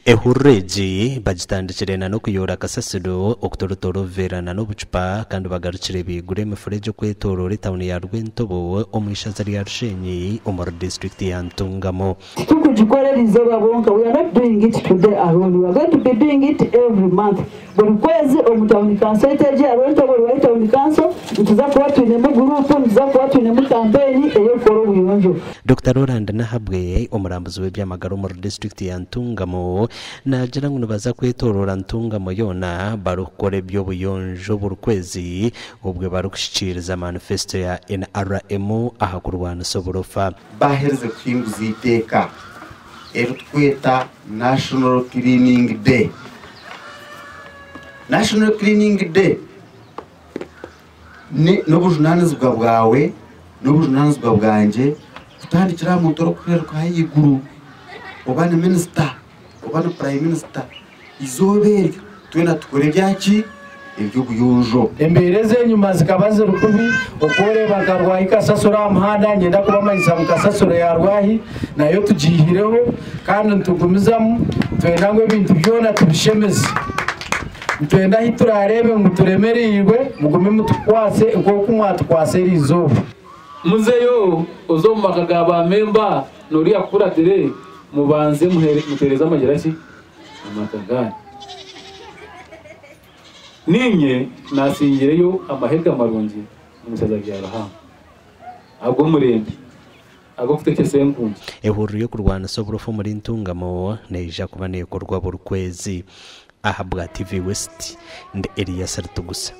Ehureji bagitandikirena no kuyora kasasiro okutorotoro verana no bucupa kandi bagarukire bigure mifurejo kwetorora town ya Rwentobo omuishaza ya Rushenyi omur district ya Ntungamo. Tukujikoreriza babonka, we are not doing it today alone, we are going to be doing it every month. Buri kwezi omutawuni council iteje Rwentobo right town council tuzakuba twinemo group tuzakuba twinemo campaign eyo koro buyonjo. Dr. Roland Nahabwe omurambuzi w'ebyamagaro mu district ya Ntungamo nagira ngo baza kwetorora Ntungamo yona barukore byo buyonjo burukwezi ubwe barukushikiriza manifesto ya NRM ahakurwana soborofa bahereze kwinguza iteka erutweta National Cleaning Day. National Cleaning Day ni n'ubujunanizwa bwawe n'ubujunanizwa bwanje utandikira mu toro kurera kwa yiguru ubane minister ubane prime minister izobere twena tukore byaki iby'ubuyonjo embereze nyuma zikabaze rukubi okore bakarwahi kasasura amahanda ngenda kuba mayisa mukasasura yarwahi nayo tujihireho kandi ntugumizamo twenda ngo ibintu byona tubishemeze twenda hiturarebe muturemerirwe mugume mutukwase nkoko mwatukwase rizo muzeyo uzomakaga ba member nuri akura dire mubanze mutereza amageraki amatagani ninye nasingireyo amahega marungi umusaza byaraha ago murembe ago kutekese nkunji ehuru yo kurwana soborofa muri Ntungamo neja kuba nekorwa burukwezi ahabwa TV West ndi Elias Artugusa.